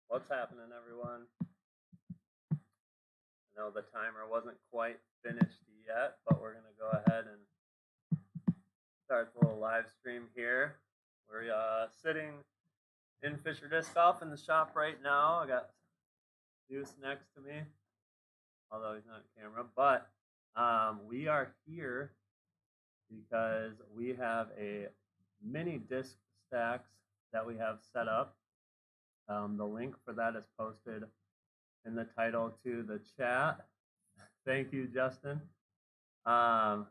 What's happening, everyone? I know the timer wasn't quite finished yet, but we're going to go ahead and start the little live stream here. We're sitting in Fisher Disc Golf in the shop right now. I got Deuce next to me, although he's not on camera. But we are here because we have a mini disc stacks that we have set up. The link for that is posted in the title to the chat. Thank you, Justin. And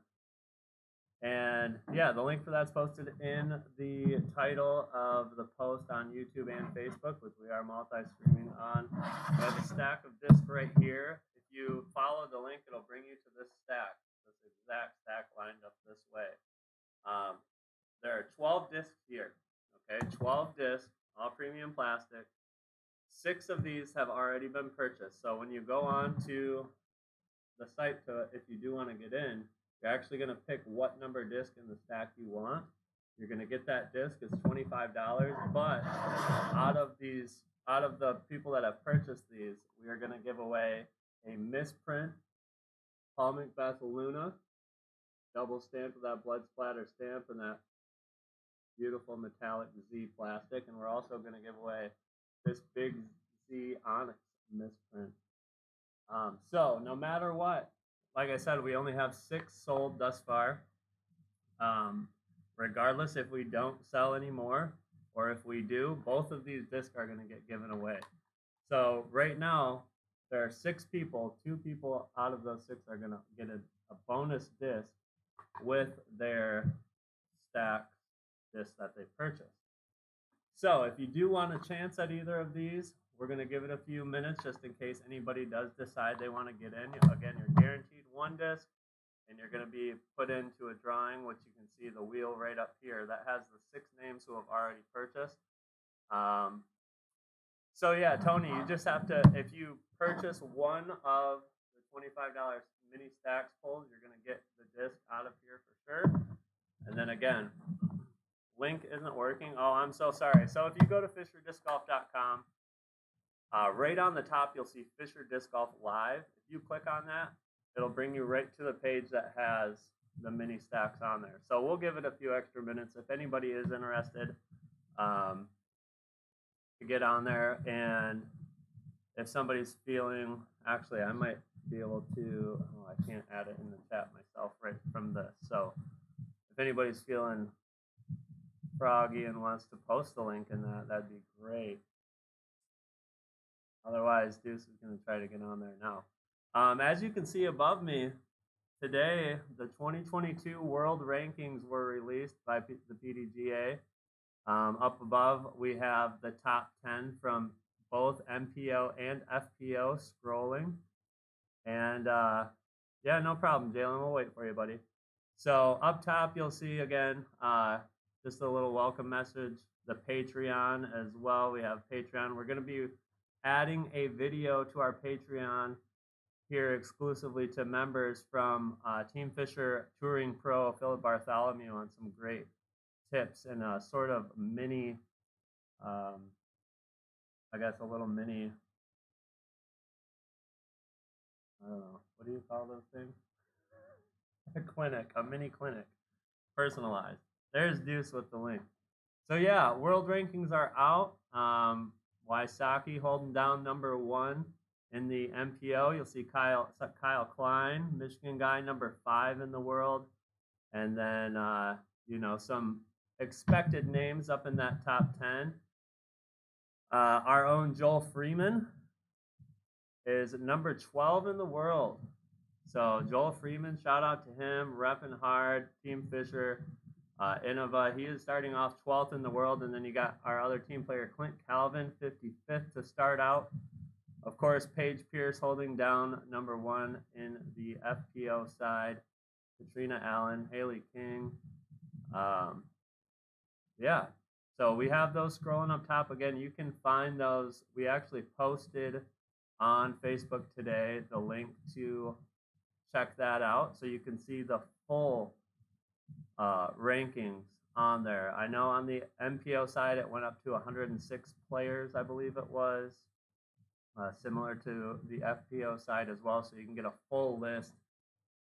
yeah, the link for that's posted in the title of the post on YouTube and Facebook, which we are multi-streaming on. We have a stack of discs right here. If you follow the link, it'll bring you to this stack, this exact stack lined up this way. There are 12 discs here, okay? 12 discs, all premium plastic. 6 of these have already been purchased. So when you go on to the site if you do want to get in, you're actually going to pick what number disc in the stack you want. You're going to get that disc. It's $25. But out of the people that have purchased these, we are going to give away a misprint Paul Macbeth Luna, double stamped with that blood splatter stamp and that beautiful metallic Z plastic. And we're also going to give away this big Z Onyx misprint. So no matter what, like I said, we only have 6 sold thus far. Regardless if we don't sell anymore or if we do, both of these discs are going to get given away. So right now, there are 6 people. 2 people out of those 6 are going to get a bonus disc with their StaXX disc that they purchased. So if you do want a chance at either of these, we're going to give it a few minutes just in case anybody does decide they want to get in. Again, you're guaranteed 1 disc, and you're going to be put into a drawing, which you can see the wheel right up here. That has the 6 names who have already purchased. So yeah, Tony, you just have to, if you purchase one of the $25 mini StaXX pulls, you're going to get the disc out of here for sure. And then again, link isn't working. Oh, I'm so sorry. So if you go to fisherdiscgolf.com, right on the top, you'll see Fisher Disc Golf Live. If you click on that, it'll bring you right to the page that has the mini StaXX on there. So we'll give it a few extra minutes if anybody is interested to get on there. And if somebody's feeling, actually, I might be able to, oh, I can't add it in the chat myself right from this. So if anybody's feeling froggy and wants to post the link in that, that'd be great. Otherwise, Deuce is going to try to get on there now. As you can see above me, today, the 2022 World Rankings were released by the PDGA. Up above, we have the top 10 from both MPO and FPO scrolling. And yeah, no problem, Jalen. We'll wait for you, buddy. So up top, you'll see again, just a little welcome message, the Patreon as well. We have Patreon. We're going to be adding a video to our Patreon here exclusively to members from Team Fisher Touring Pro Philip Bartholomew on some great tips and a sort of mini, I guess a little mini, I don't know, what do you call those things? A clinic, a mini clinic, personalized. There's Deuce with the link. So yeah, world rankings are out. Wysocki holding down number 1 in the MPO. You'll see Kyle Klein, Michigan guy, number 5 in the world, and then some expected names up in that top 10. Our own Joel Freeman is number 12 in the world. So Joel Freeman, shout out to him, repping hard, Team Fisher. Innova, he is starting off 12th in the world, and then you got our other team player, Clint Calvin, 55th to start out. Of course, Paige Pierce holding down number 1 in the FPO side. Katrina Allen, Haley King. Yeah, so we have those scrolling up top. Again, you can find those. We actually posted on Facebook today the link to check that out, so you can see the full rankings on there. I know on the MPO side it went up to 106 players, I believe it was, similar to the FPO side as well, so you can get a full list.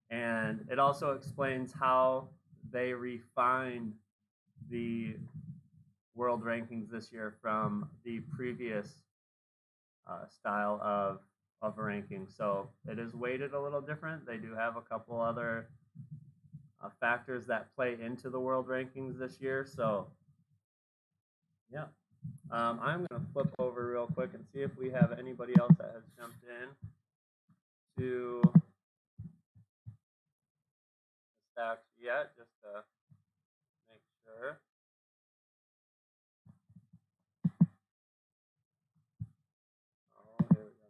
And it also explains how they refined the world rankings this year from the previous style of ranking. So it is weighted a little different. They do have a couple other factors that play into the world rankings this year. So yeah, I'm going to flip over real quick and see if we have anybody else that has jumped in to the StaXX yet, just to make sure. Oh, here we go.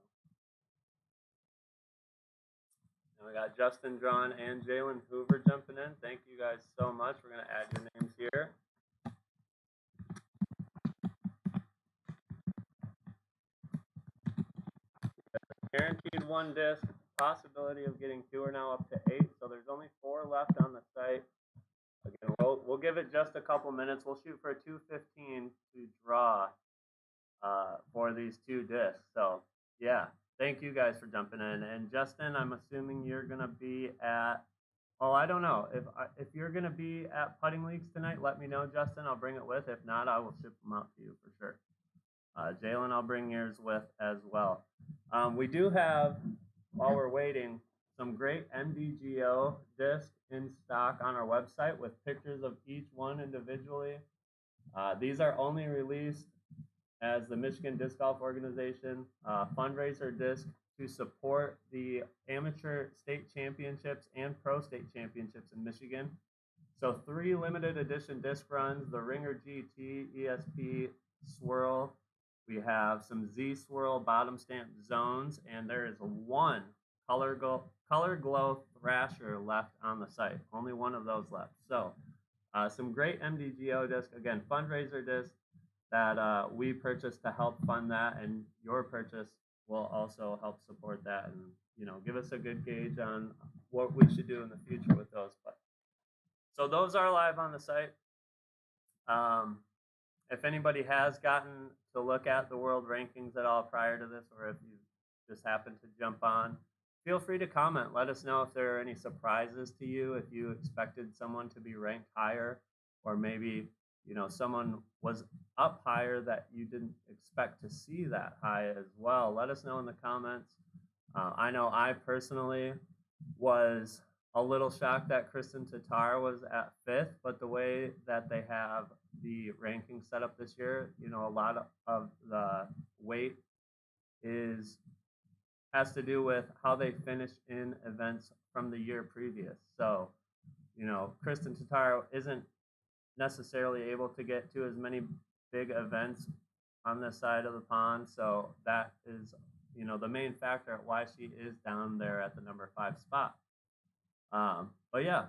Now we got Justin Drawn and Jalen Hoover jumping in. Thank you guys so much. We're going to add your names here. Guaranteed 1 disc, possibility of getting 2 are now up to 8, so there's only 4 left on the site. Again, we'll give it just a couple minutes. We'll shoot for a 2:15 to draw for these 2 discs. So yeah, thank you guys for jumping in. And Justin, I'm assuming you're gonna be at. Well, I don't know if you're gonna be at Putting Leagues tonight. Let me know, Justin. I'll bring it with. If not, I will ship them out to you for sure. Jalen, I'll bring yours with as well. We do have, while we're waiting, some great MDGO discs in stock on our website with pictures of each one individually. These are only released as the Michigan Disc Golf Organization fundraiser disc to support the amateur state championships and pro state championships in Michigan. So 3 limited edition disc runs, the Ringer GT, ESP, Swirl. We have some Z Swirl bottom stamp zones, and there is 1 Color Glow Thrasher left on the site. Only 1 of those left. So some great MDGO disc, again, fundraiser disc that we purchased to help fund that, and your purchase will also help support that and give us a good gauge on what we should do in the future with those. But so those are live on the site. If anybody has gotten to look at the world rankings at all prior to this, or if you just happened to jump on, feel free to comment. Let us know if there are any surprises to you, if you expected someone to be ranked higher, or maybe someone was up higher that you didn't expect to see that high as well. Let us know in the comments. I know I personally was a little shocked that Kristen Tatar was at 5th, but the way that they have the ranking set up this year, a lot of the weight has to do with how they finish in events from the year previous. So, Kristen Tatar isn't necessarily able to get to as many big events on this side of the pond. So that is, the main factor at why she is down there at the number 5 spot. But yeah,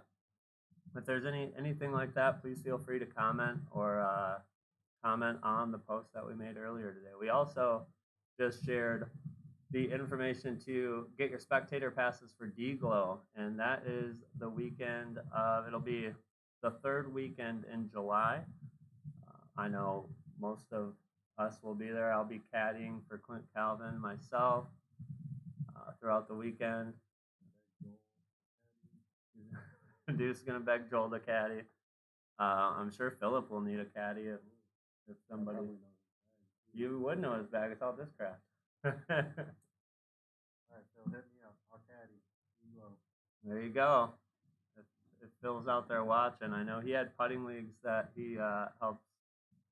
if there's anything like that, please feel free to comment or comment on the post that we made earlier today. We also just shared the information to get your spectator passes for D-Glow, and that is the weekend of, it'll be the third weekend in July. I know most of us will be there. I'll be caddying for Clint Calvin, myself, throughout the weekend. Dude's going to beg Joel to caddy. I'm sure Philip will need a caddy if somebody. You would know his bag. It's all Discraft. All right, Phil, hit me up. I'll caddy. There you go. If Phil's out there watching, I know he had putting leagues that he helped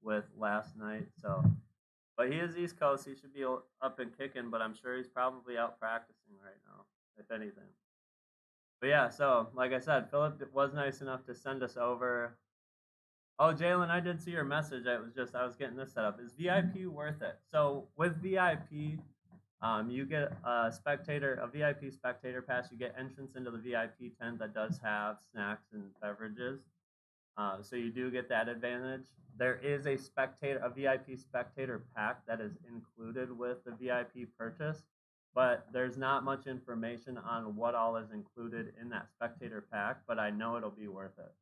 with last night. So, but he is East Coast. He should be up and kicking. But I'm sure he's probably out practicing right now, if anything. But yeah, so like I said, Philip was nice enough to send us over. Oh, Jalen, I did see your message. I was getting this set up. Is VIP worth it? So with VIP, you get a VIP spectator pass. You get entrance into the VIP tent that does have snacks and beverages. So you do get that advantage. There is a VIP spectator pack that is included with the VIP purchase, but there's not much information on what all is included in that spectator pack, but I know it'll be worth it.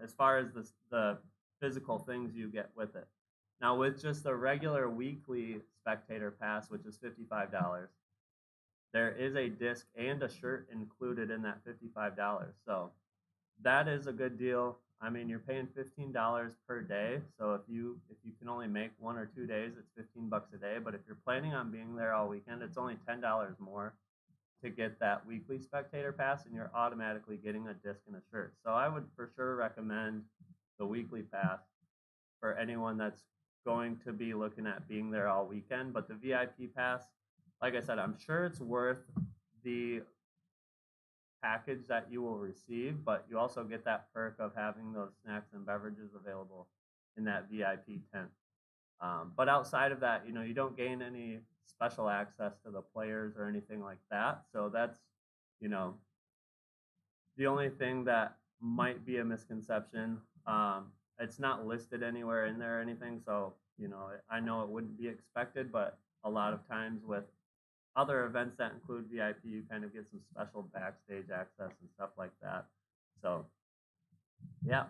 As far as the physical things you get with it. Now, with just the regular weekly spectator pass, which is $55, there is a disc and a shirt included in that $55. So that is a good deal. I mean, you're paying $15 per day. So if you can only make 1 or 2 days, it's $15 a day. But if you're planning on being there all weekend, it's only $10 more to get that weekly spectator pass, and you're automatically getting a disc and a shirt. So I would for sure recommend the weekly pass for anyone that's going to be looking at being there all weekend. But the VIP pass, like I said, I'm sure it's worth the package that you will receive, but you also get that perk of having those snacks and beverages available in that VIP tent. But outside of that, you don't gain any special access to the players or anything like that. So that's, the only thing that might be a misconception. It's not listed anywhere in there or anything. So, I know it wouldn't be expected, but a lot of times with other events that include VIP, you kind of get some special backstage access and stuff like that. So, yeah.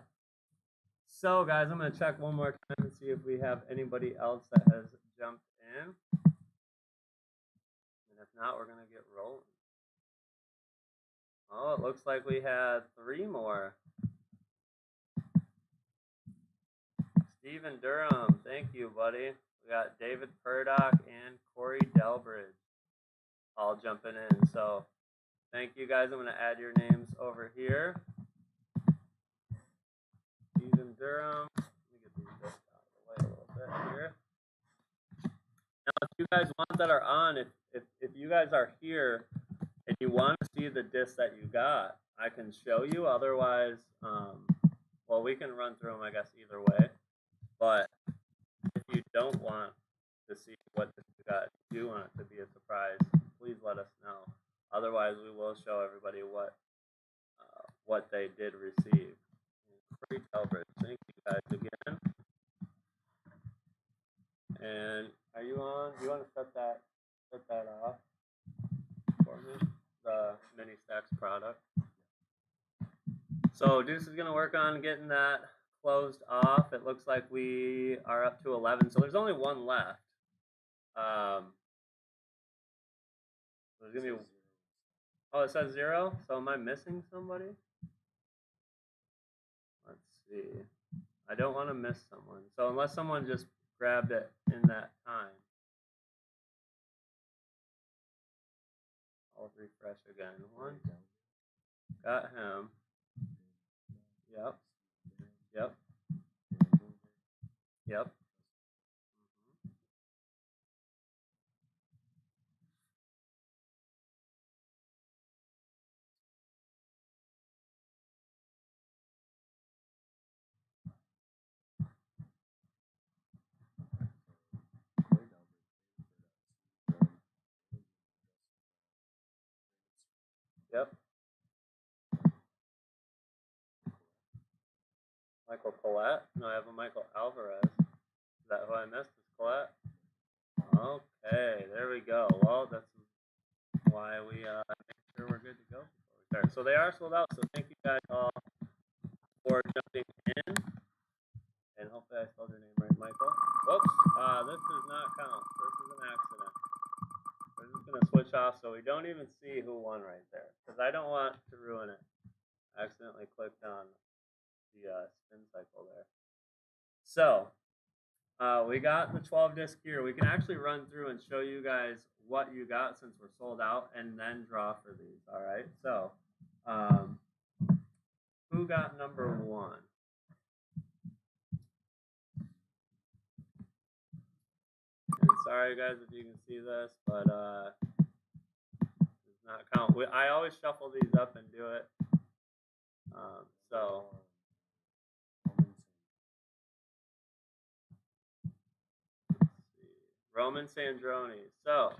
So, guys, I'm going to check one more time and see if we have anybody else that has jumped in. And if not, we're going to get rolling. Oh, it looks like we had 3 more. Stephen Durham, thank you, buddy. We got David Purdock and Corey Delbridge all jumping in. So, thank you, guys. I'm going to add your names over here. Stephen Durham. Let me get these discs out of the way a little bit here. Now, if you guys want that are on, if you guys are here and you want to see the discs that you got, I can show you. Otherwise, well, we can run through them, I guess, either way. But if you don't want to see what disc you got, if you want it to be a surprise, please let us know. Otherwise, we will show everybody what they did receive. Free Delbridge, thank you guys again. And are you on? Do you want to set that off for me? The mini StaXX product. So Deuce is gonna work on getting that closed off. It looks like we are up to 11, so there's only 1 left. There's gonna be. Oh, it says 0. So am I missing somebody? Let's see. I don't want to miss someone. So unless someone just grabbed it in that time, I'll refresh again. 1. Got him. Yep. Yep. Yep. Yep. Michael Collette? No, I have a Michael Alvarez. Is that who I missed? Is Collette? Okay, there we go. Well, that's why we make sure we're good to go before we start. So they are sold out. So thank you guys all for jumping in. And hopefully I spelled your name right, Michael. Whoops, this does not count. This is an accident. We're just going to switch off so we don't even see who won right there. Because I don't want to ruin it. I accidentally clicked on the spin cycle there. So, we got the 12 disc here. We can actually run through and show you guys what you got since we're sold out and then draw for these. All right. So, who got number 1? And sorry guys if you can see this, but does not count. I always shuffle these up and do it. So let's see. Roman Sandroni. So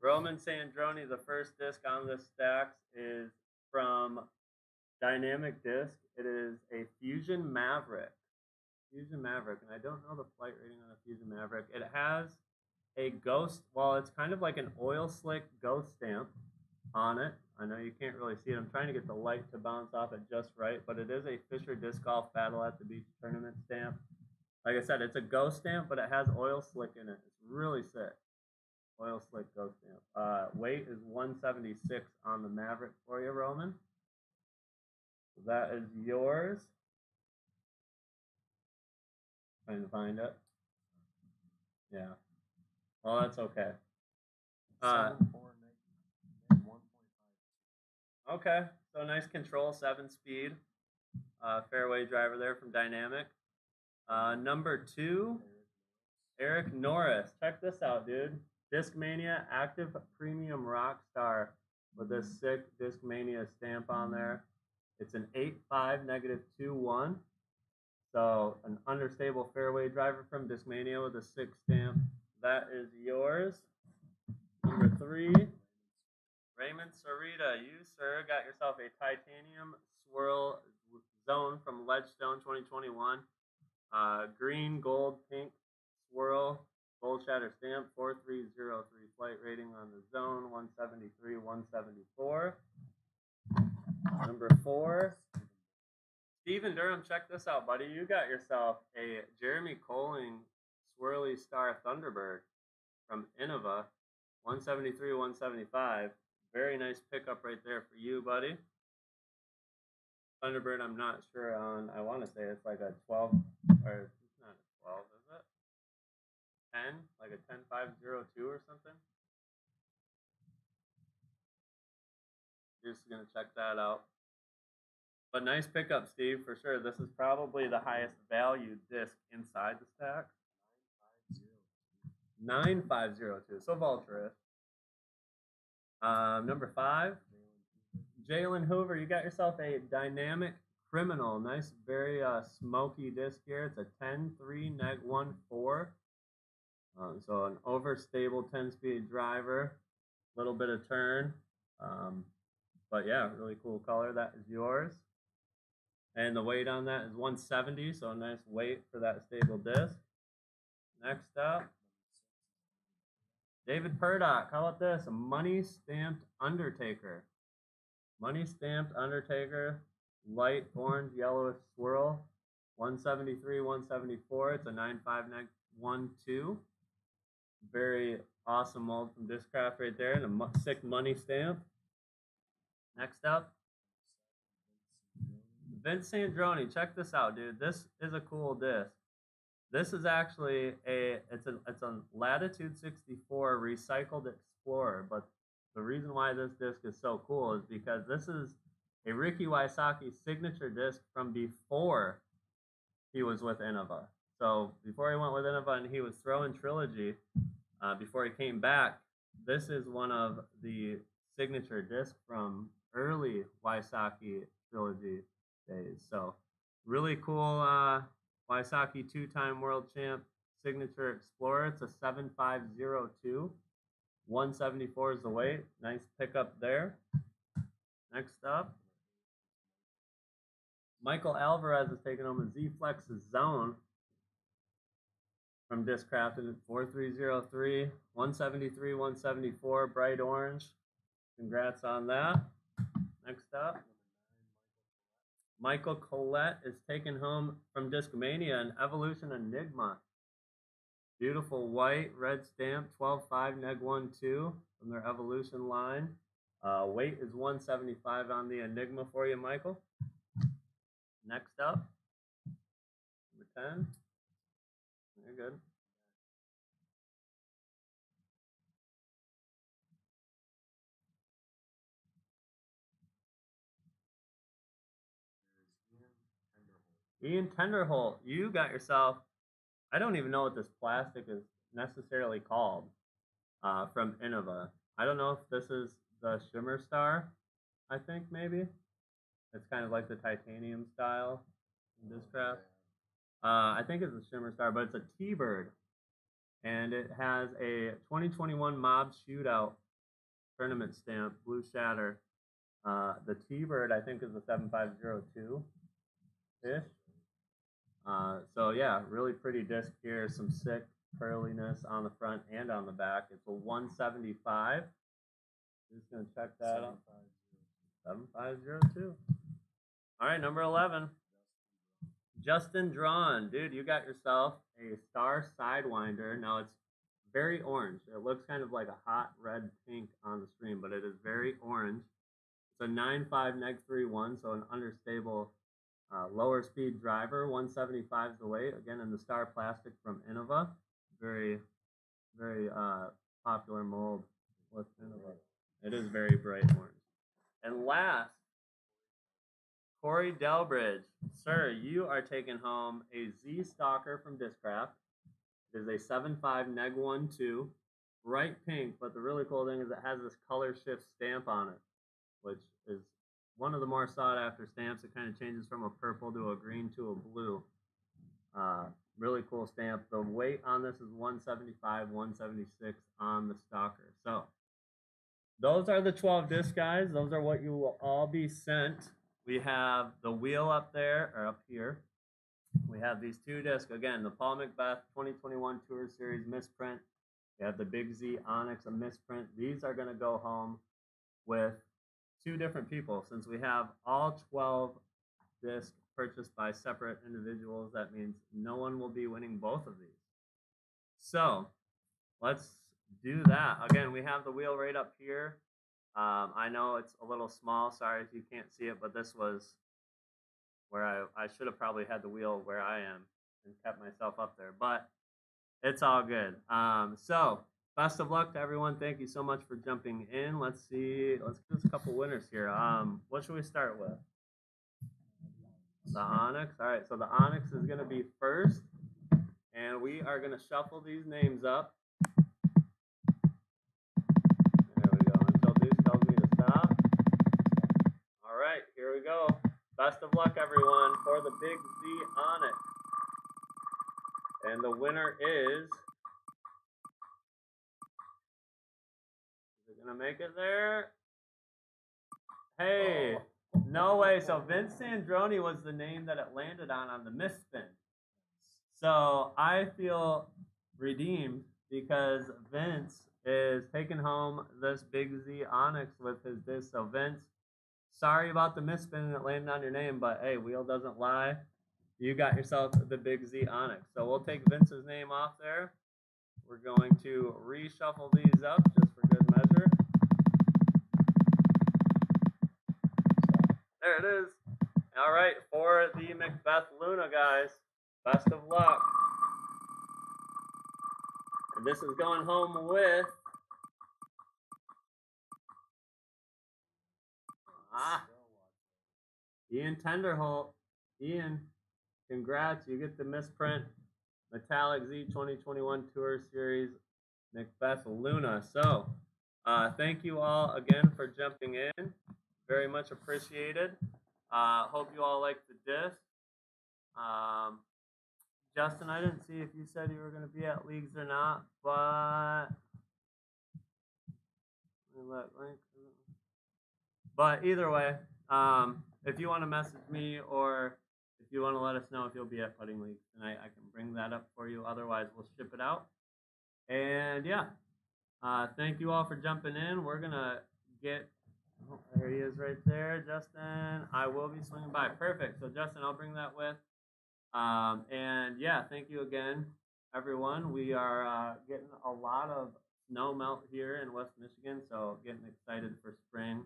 Roman Sandroni, the first disc on this StaXX is from Dynamic Disc. It is a Fusion Maverick. Fusion Maverick, and I don't know the flight rating on a Fusion Maverick. It has a ghost, well, it's kind of like an oil slick ghost stamp on it. I know you can't really see it. I'm trying to get the light to bounce off it just right, but it is a Fisher Disc Golf Battle at the Beach Tournament stamp. Like I said, it's a ghost stamp, but it has oil slick in it. It's really sick. Oil slick ghost stamp. Weight is 176 on the Maverick for you, Roman. So that is yours. Trying to find it. Yeah. Well, that's okay. 1.5. Okay, so nice control, 7-speed. Fairway driver there from Dynamic. Number 2, Eric Norris. Check this out, dude. Discmania Active Premium Rockstar with this sick Discmania stamp on there. It's an 8.5 -2-1. So an understable fairway driver from Discmania with a 6 stamp. That is yours. Number 3, Raymond Sarita. You, sir, got yourself a titanium swirl zone from Ledgestone 2021. Green, gold, pink swirl, gold shatter stamp, 4303 flight rating on the zone, 173, 174. Number 4, Stephen Durham, check this out, buddy. You got yourself a Jeremy Coling Swirly Star Thunderbird from Innova, 173, 175. Very nice pickup right there for you, buddy. Thunderbird, I'm not sure on. I want to say it's like a 12, or it's not a 12, is it? 10, like a 10502 or something. Just gonna check that out. But nice pickup, Steve, for sure. This is probably the highest value disc inside the StaXX. 9502. So Vulturous. Number 5, Jalen Hoover. You got yourself a Dynamic Criminal. Nice, very smoky disc here. It's a 10.3-1.4. So an overstable 10-speed driver. Little bit of turn. But yeah, really cool color. That is yours. And the weight on that is 170, so a nice weight for that stable disc. Next up, David Purdock. How about this? A money stamped Undertaker. Money stamped Undertaker, light orange yellowish swirl, 173, 174. It's a 9.5-1.2. Very awesome mold from Discraft right there, and a sick money stamp. Next up, Vince Sandroni. Check this out, dude. This is a cool disc. This is actually it's a Latitude 64 recycled Explorer, but the reason why this disc is so cool is because this is a Ricky Wysocki signature disc from before he was with Innova. So before he went with Innova and he was throwing Trilogy, before he came back, this is one of the signature discs from early Wysocki Trilogy days. So really cool Wysocki 2-time world champ signature Explorer. It's a 7.502. 174 is the weight. Nice pickup there. Next up, Michael Alvarez is taking home a Z-Flex Zone. from Discrafted 4303, 173, 174, bright orange. Congrats on that. Next up, Michael Collette is taking home from Discmania an Evolution Enigma. Beautiful white, red stamp, 12.5 neg 1-2 from their Evolution line. Weight is 175 on the Enigma for you, Michael. Next up, number 10. You're good. Ian Tenderholt, you got yourself, I don't even know what this plastic is necessarily called, from Innova. I don't know if this is the Shimmer Star, I think maybe. It's kind of like the titanium style in this craft. I think it's a Shimmer Star, but it's a T-Bird. And it has a 2021 Mob Shootout tournament stamp, Blue Shatter. The T-Bird, I think, is a 7502-ish. So yeah, really pretty disc here. Some sick curliness on the front and on the back. It's a 175. Just gonna check that out. 7502. All right, number 11. Justin Drawn, dude, you got yourself a Star Sidewinder. Now it's very orange. It looks kind of like a hot red pink on the screen, but it is very orange. It's a 9.5 neg 3-1, so an understable lower speed driver. 175 is the weight. Again, in the Star plastic from Innova. Very, very popular mold with Innova. It is very bright orange. And last, Corey Delbridge. Sir, you are taking home a Z Stalker from Discraft. It is a 7.5 neg 1-2. Bright pink, but the really cool thing is it has this color shift stamp on it, which is one of the more sought after stamps. It kind of changes from a purple to a green to a blue. Really cool stamp. The weight on this is 175, 176 on the Stalker. So those are the 12 disc, guys. Those are what you will all be sent. We have the wheel up there, or up here. We have these two discs. Again, the Paul Macbeth 2021 Tour Series misprint. We have the Big Z Onyx, a misprint. These are going to go home with two different people. Since we have all 12 discs purchased by separate individuals, that means no one will be winning both of these. So let's do that. Again, we have the wheel right up here. I know it's a little small. Sorry if you can't see it, but this was where I should have probably had the wheel where I am and kept myself up there, but it's all good. So best of luck to everyone. Thank you so much for jumping in. Let's see. Let's get a couple winners here. What should we start with? The Onyx. All right, so the Onyx is going to be first, and we are going to shuffle these names up. There we go. Until Deuce tells me to stop. All right, here we go. Best of luck, everyone, for the Big Z Onyx. And the winner is it going to make it there? Hey. No way. So Vince Sandroni was the name that it landed on the misspin. So I feel redeemed because Vince is taking home this Big Z Onyx with his disc. So Vince, sorry about the misspin and it landed on your name, but hey, wheel doesn't lie. You got yourself the Big Z Onyx. So we'll take Vince's name off there. We're going to reshuffle these up just for good measure. There it is. All right, for the Macbeth Luna, guys, best of luck. And this is going home with Ian Tenderholt. Ian, congrats. You get the misprint Metallic Z 2021 Tour Series Macbeth Luna. So thank you all again for jumping in. Very much appreciated. Hope you all liked the disc. Justin, I didn't see if you said you were going to be at leagues or not, but either way, if you want to message me or if you want to let us know if you'll be at Putting League tonight, I can bring that up for you. Otherwise, we'll ship it out. And yeah, thank you all for jumping in. We're gonna get. Oh, there he is right there, Justin. I will be swinging by. Perfect. So Justin, I'll bring that with. And yeah, thank you again, everyone. We are getting a lot of snow melt here in West Michigan, so getting excited for spring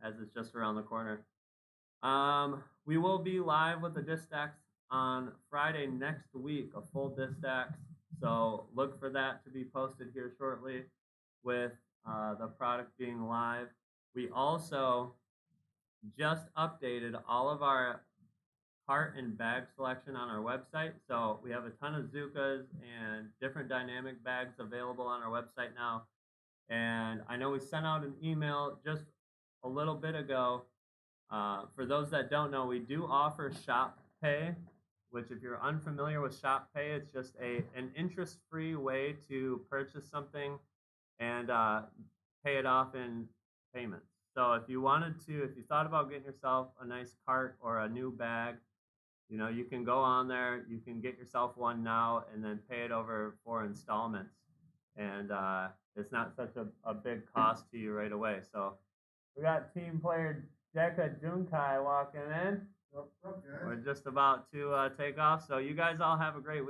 as it's just around the corner. We will be live with the StaXX on Friday next week, a full StaXX. So look for that to be posted here shortly with the product being live. We also just updated all of our cart and bag selection on our website. So we have a ton of Zukas and different dynamic bags available on our website now. And I know we sent out an email just a little bit ago. For those that don't know, we do offer Shop Pay, which if you're unfamiliar with Shop Pay, it's just an interest-free way to purchase something and pay it off in payments. So if you thought about getting yourself a nice cart or a new bag, you can go on there, you can get yourself one now and then pay it over 4 installments. And it's not such a big cost to you right away. So we got team player Jekka Junkai walking in. We're just about to take off. So you guys all have a great week.